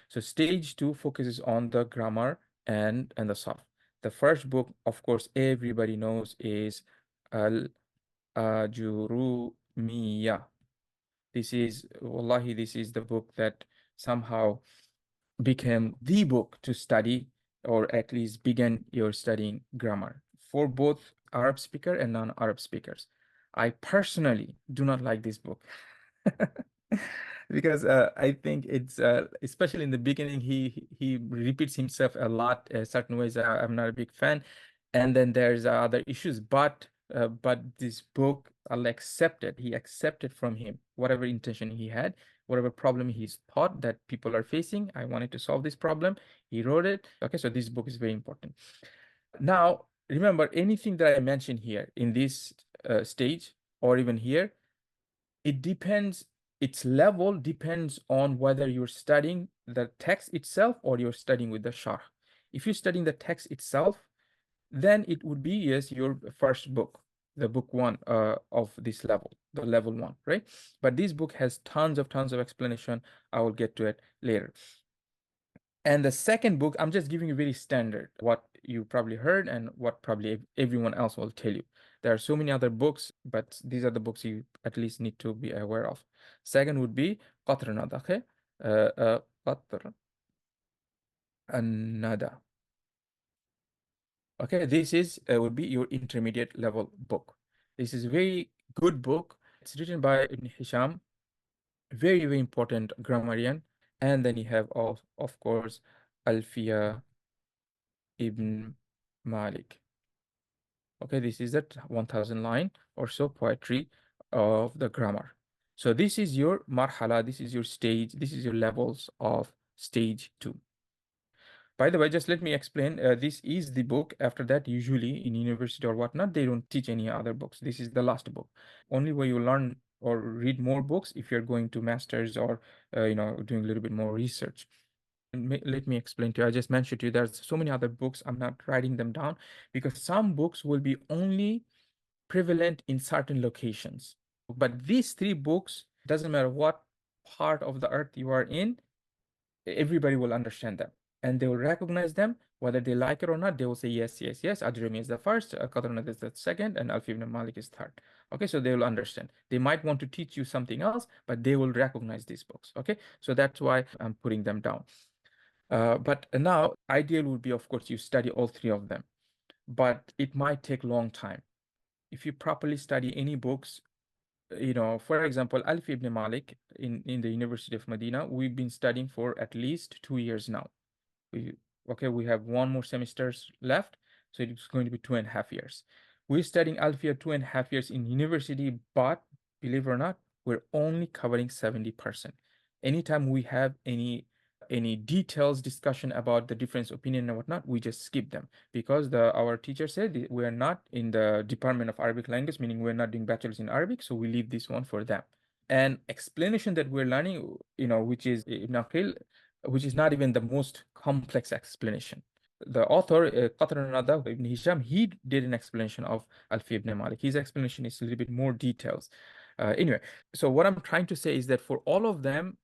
So stage 2 focuses on the grammar and the Sarf. The first book, of course, everybody knows is Ajrumiyyah. This is, wallahi, this is the book that somehow became the book to study, or at least begin your studying grammar for both Arab speaker and non-Arab speakers. I personally do not like this book because I think it's especially in the beginning he repeats himself a lot certain ways. I'm not a big fan, and then there's other issues, but this book Allah accepted. He accepted from him whatever intention he had, whatever problem he's thought that people are facing. I wanted to solve this problem. He wrote it. Okay, so this book is very important. Now, remember, anything that I mentioned here in this stage or even here, it depends, its level depends on whether you're studying the text itself or you're studying with the sharh. If you're studying the text itself, then it would be, yes, your first book, the book 1 of this level, the level 1, right? But this book has tons of explanation. I will get to it later. And the second book, I'm just giving you very standard, what you probably heard and what probably everyone else will tell you. There are so many other books, but these are the books you at least need to be aware of. Second would be Qatr Nada, okay? Qatr Nada. Okay, this is would be your intermediate level book. This is a very good book. It's written by Ibn Hisham, very important grammarian. And then you have, of course, Alfiyyah Ibn Malik. Okay, this is that 1000 line or so poetry of the grammar. So this is your marhala, this is your stage, this is your levels of stage 2. By the way, just let me explain. This is the book. After that, usually in university or whatnot, they don't teach any other books. This is the last book. Only way you learn or read more books if you're going to masters or doing a little bit more research. Let me explain to you. I just mentioned to you there's so many other books. I'm not writing them down because some books will be only prevalent in certain locations. But these 3 books, doesn't matter what part of the earth you are in, everybody will understand them and they will recognize them, whether they like it or not. They will say yes, yes, yes. Ajrumiyyah is the first, Qatr Nada is the second, and Alfiyyah ibn Malik is third. Okay, so they will understand. They might want to teach you something else, but they will recognize these books. Okay, so that's why I'm putting them down. But now, ideal would be, of course, you study all 3 of them, but it might take long time. If you properly study any books, for example, Alfiyyah ibn Malik in the University of Medina, we've been studying for at least 2 years now. We have 1 more semesters left, so it's going to be 2.5 years. We're studying Alfiyyah 2.5 years in university, but believe it or not, we're only covering 70%. Anytime we have any details discussion about the difference opinion and whatnot, we just skip them because our teacher said we are not in the Department of Arabic Language, meaning we're not doing bachelor's in Arabic, so we leave this one for them. And explanation that we're learning, which is Ibn Aqil, which is not even the most complex explanation. The author, Qatr Nada, Ibn Hisham, he did an explanation of Alfiyyah ibn Malik. His explanation is a little bit more details. Anyway, so what I'm trying to say is that for all of them,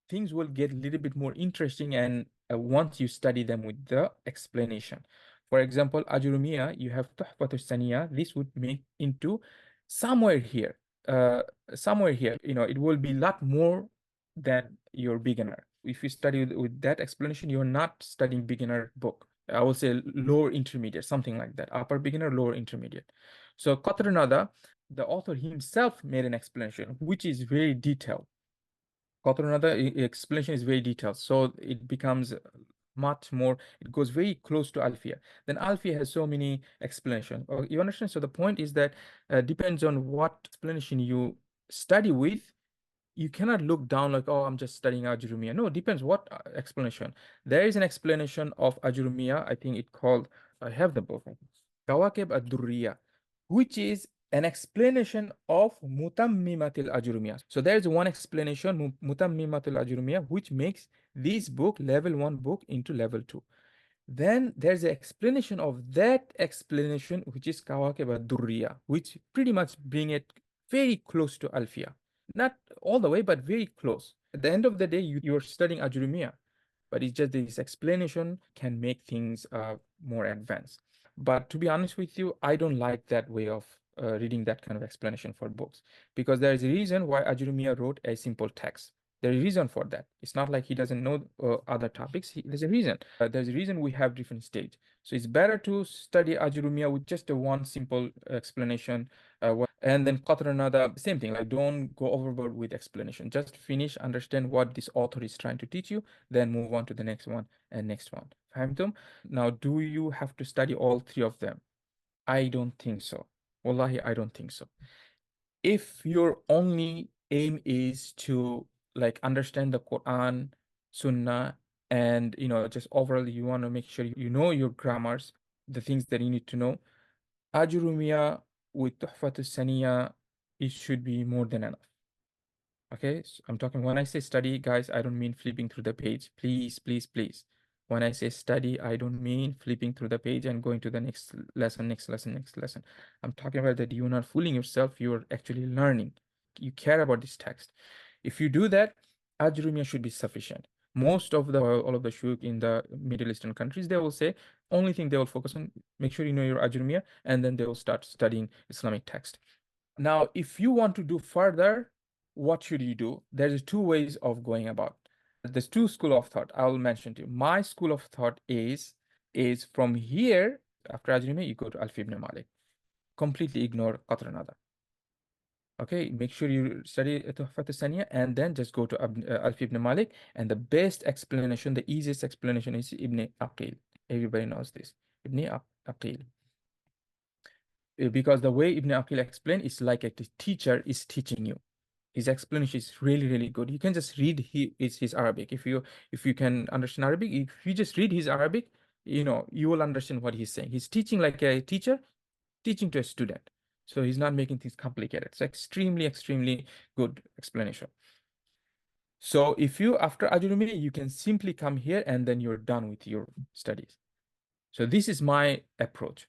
things will get a little bit more interesting and once you study them with the explanation. For example, Ajrumiyyah, you have Tuhfat al-Saniyah. This would make into somewhere here. It will be a lot more than your beginner. If you study with that explanation, you're not studying beginner book. I will say lower intermediate, something like that. Upper beginner, lower intermediate. So Qatr Nada, the author himself made an explanation, which is very detailed. Qatr Nada explanation is very detailed, so it becomes much more, it goes very close to Alfiyyah. Then Alfiyyah has so many explanations. You understand? So the point is that depends on what explanation you study with. You cannot look down like, oh, I'm just studying Ajrumiyyah. No, it depends what explanation. There is an explanation of Ajrumiyyah, I think it called, I have the book, Kawakib ad-Durriya, which is an explanation of Mutammimatil Ajrumiyyah. So there's one explanation, Mutammimatil Ajrumiyyah, which makes this book, level 1 book, into level 2. Then there's an explanation of that explanation, which is Kawakib ad-Durriya, which pretty much bring it very close to Alfiyyah. Not all the way, but very close. At the end of the day, you're studying Ajrumiyyah. but it's just this explanation can make things more advanced. But to be honest with you, I don't like that way of reading that kind of explanation for books, because there is a reason why Ajrumiyyah wrote a simple text. There's a reason for that. It's not like he doesn't know other topics. There's a reason. There's a reason we have different stage. So it's better to study Ajrumiyyah with just a one simple explanation. And then Qatr Nada, same thing. Like, don't go overboard with explanation. Just finish, understand what this author is trying to teach you, then move on to the next one and next one. فهمتم? Now, do you have to study all three of them? I don't think so. Wallahi, I don't think so. If your only aim is to like understand the Quran, Sunnah, and just overall you want to make sure you know your grammars, the things that you need to know, Ajrumiyyah with Tuhfat Saniya, it should be more than enough. Okay, so I'm talking when I say study, guys, I don't mean flipping through the page. Please, please, please. When I say study, I don't mean flipping through the page and going to the next lesson, next lesson, next lesson. I'm talking about that you're not fooling yourself, you're actually learning. You care about this text. If you do that, Ajrumiyyah should be sufficient. Most of the all of the shuyukh in the Middle Eastern countries, they will say only thing they will focus on, make sure you know your Ajrumiyyah, and then they will start studying Islamic text. Now, if you want to do further, what should you do? There's two ways of going about. There's two school of thought I will mention to you. My school of thought is from here, after Ajrumiyyah, you go to Alfiyyah ibn Malik. Completely ignore Qatr Nada. Okay, make sure you study Tuhfat Saniya and then just go to Alfiyyah ibn Malik. And the best explanation, the easiest explanation is Ibn Aqil. Everybody knows this. Ibn Aqil. Because the way Ibn Aqil explained is like a teacher is teaching you. His explanation is really, really good. You can just read his Arabic. If you can understand Arabic, if you just read his Arabic, you will understand what he's saying. He's teaching like a teacher teaching to a student. So he's not making things complicated. It's extremely, extremely good explanation. So if you, after Ajrumiyyah, you can simply come here and then you're done with your studies. So this is my approach.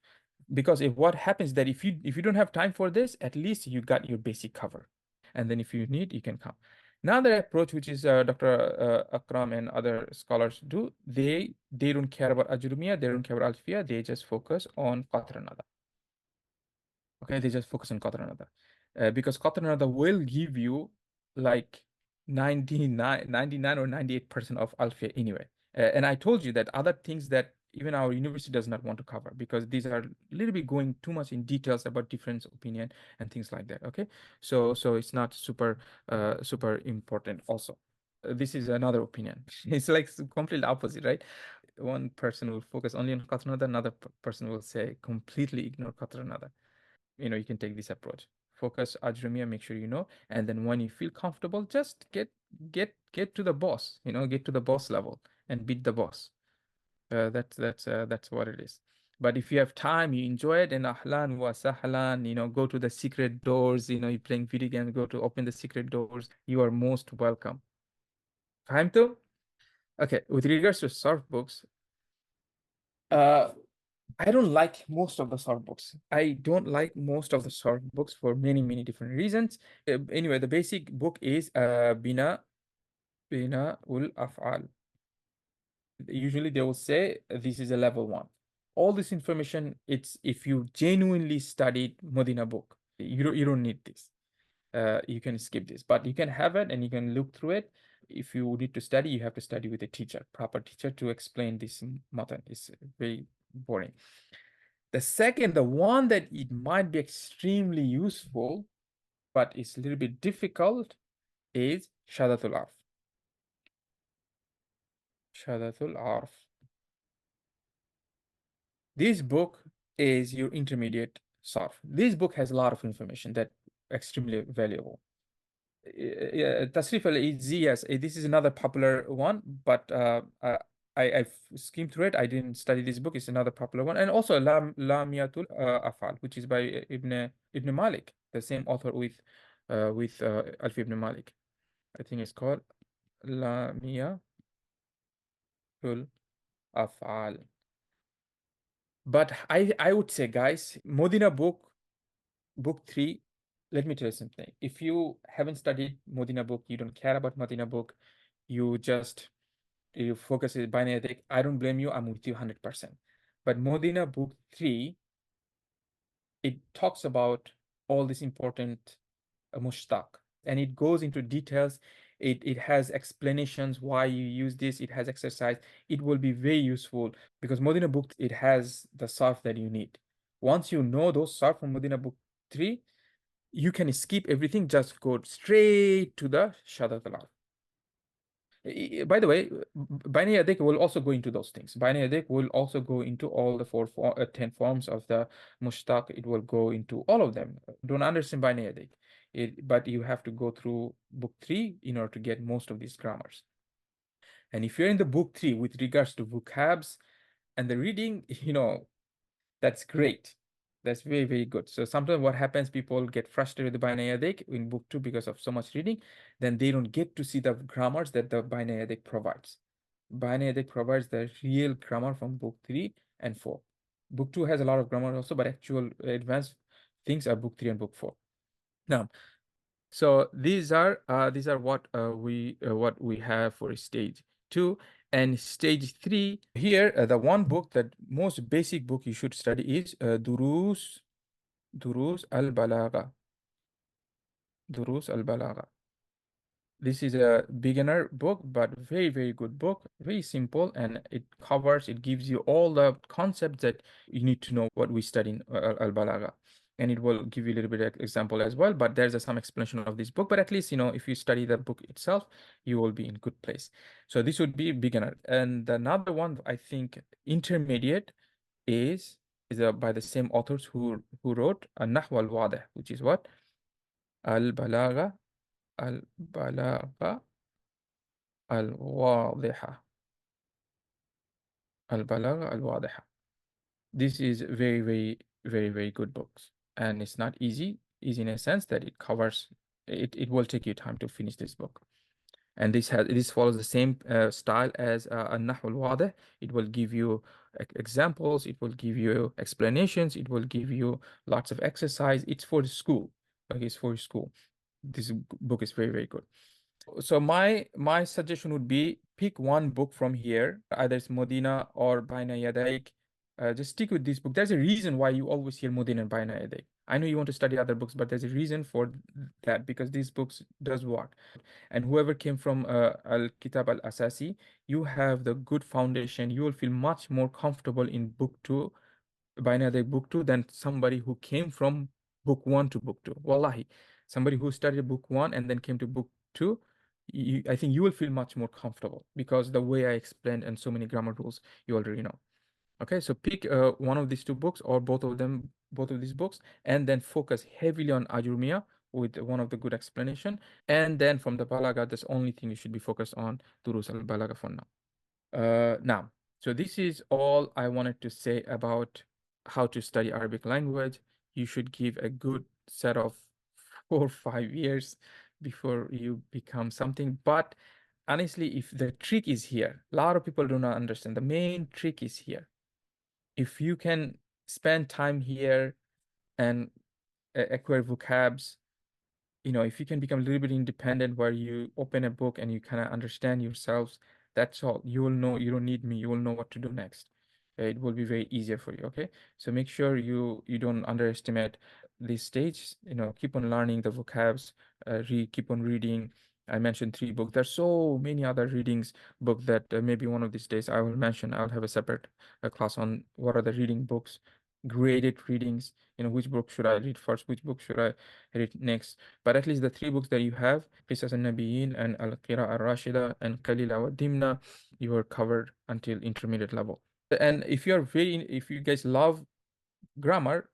Because if what happens that if you don't have time for this, at least you got your basic cover. And then if you need, you can come. Another approach, which is Dr. Akram and other scholars do, they don't care about Ajrumiyyah, they don't care about Alfiyyah, they just focus on Qatr Nada. Okay, they just focus on Qatr Nada. Because Qatr Nada will give you like 99 or 98% of Alfiyyah anyway. And I told you that other things that even our university does not want to cover, because these are a little bit going too much in details about difference opinion and things like that. Okay, so it's not super important also. This is another opinion. It's like completely opposite, right? One person will focus only on Qatr Nada, another person will say completely ignore Qatr Nada. You can take this approach. Focus Ajrumiyyah, make sure you know, and then when you feel comfortable, just get to the boss, get to the boss level and beat the boss. That's what it is. But if you have time, you enjoy it, and ahlan wa sahlan, go to the secret doors, you're playing video games, go to open the secret doors. You are most welcome. فهمتوا? Okay, with regards to Sarf books, uh, I don't like most of the Sarf books. I don't like most of the Sarf books for many, many different reasons. Anyway, the basic book is Bayna ul Af'al. Usually they will say this is a level 1. All this information, it's if you genuinely studied Madinah book, you don't need this. You can skip this, but you can have it and you can look through it. If you need to study, you have to study with a teacher, proper teacher, to explain this matan. It's very boring. The one that it might be extremely useful, but it's a little bit difficult, is Shadatul Arf. Shadatul Arf. This book is your intermediate Sarf. This book has a lot of information that extremely valuable. Tasrif al-Izziyas, this is another popular one, but I've skimmed through it. I didn't study this book. It's another popular one. And also Lamiyatul Afal, which is by Ibn Malik, the same author with Alfiyyah ibn Malik. I think it's called Lamiyatul Afal. But I would say, guys, Modina book 3, let me tell you something. If you haven't studied Modina book, you don't care about Modina book, you just you focus on Bayna Yadayk, I don't blame you, I'm with you 100%. But Madinah Book 3, it talks about all this important mushtaq, and it goes into details. It has explanations why you use this. It has exercise. It will be very useful because Madinah Book, it has the sarf that you need. Once you know those sarf from Madinah Book 3, you can skip everything, just go straight to the Shadat al. By the way, Bayna Yadayk will also go into those things. Bayna Yadayk will also go into all the 10 forms of the mushtaq. It will go into all of them. Don't understand Bayna Yadayk. But you have to go through book 3 in order to get most of these grammars. And if you're in the book 3 with regards to vocabs and the reading, that's great. That's very, very good. So sometimes what happens, people get frustrated with the Bayna Yadayk in book 2 because of so much reading, then they don't get to see the grammars that the Bayna Yadayk provides. Bayna Yadayk provides the real grammar from book 3 and 4. Book 2 has a lot of grammar also, but actual advanced things are book 3 and book 4. Now, so these are what we have for stage 2 and stage 3. Here, the one book, that most basic book you should study is Durus al Balagha. Durus al Balagha. This is a beginner book, but very, very good book, very simple, and it gives you all the concepts that you need to know what we study in al Balagha. And it will give you a little bit of example as well, but there's some explanation of this book. But at least, if you study the book itself, you will be in good place. So this would be beginner. And another one, I think, intermediate is by the same authors who wrote Nahw al Wadih, which is what? Al Balagha, Al Balagha, Al Wadiha. Al Balagha, Al Wadiha. This is very, very, very, very good books. And it's not easy in a sense that it covers, it will take you time to finish this book. And this follows the same style as Nahw al Wadih. It will give you examples, it will give you explanations, it will give you lots of exercise. It's for the school. Okay, it's for school. This book is very, very good. So my suggestion would be pick one book from here, either it's Modina or Bayna Yadayk. Just stick with this book. There's a reason why you always hear Modina and Bayna Yadayk. I know you want to study other books, but there's a reason for that, because these books does work. And whoever came from Al Kitab Al Asasi, you have the good foundation. You will feel much more comfortable in book 2, Bayna Yadayk book 2, than somebody who came from book 1 to book 2. Wallahi, somebody who studied book 1 and then came to book 2, I think you will feel much more comfortable because the way I explained and so many grammar rules you already know. Okay, so pick one of these two books or both of these books, and then focus heavily on Ajrumiyyah with one of the good explanation. And then from the Balagha, that's the only thing you should be focused on, Durus al Balagha for now. Now, so this is all I wanted to say about how to study Arabic language. You should give a good set of 4 or 5 years before you become something. But honestly, if the trick is here, a lot of people do not understand. The main trick is here. If you can spend time here and acquire vocabs, if you can become a little bit independent where you open a book and you kind of understand yourselves, that's all. You will know, you don't need me. You will know what to do next. It will be very easier for you. Okay. So make sure you don't underestimate this stage. Keep on learning the vocabs, keep on reading. I mentioned 3 books. There's so many other readings book that maybe one of these days I will mention. I'll have a separate class on what are the reading books, graded readings. Which book should I read first? Which book should I read next? But at least the 3 books that you have, Qisas al-Nabiyyin and Al-Qira al-Rashida and Qalila wa Dimna, you are covered until intermediate level. And if you guys love grammar,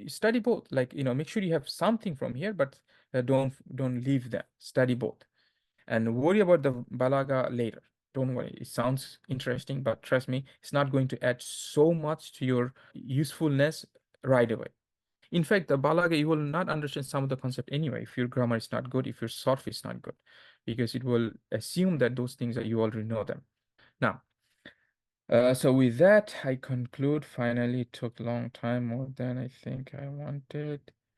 study both. Like, make sure you have something from here, but don't leave them. Study both. And worry about the Balagha later. Don't worry. It sounds interesting, but trust me, it's not going to add so much to your usefulness right away. In fact, the Balagha, you will not understand some of the concept anyway if your grammar is not good, if your Sarf is not good, because it will assume that those things that you already know them. Now, so with that, I conclude. Finally, it took a long time, more than I think I wanted.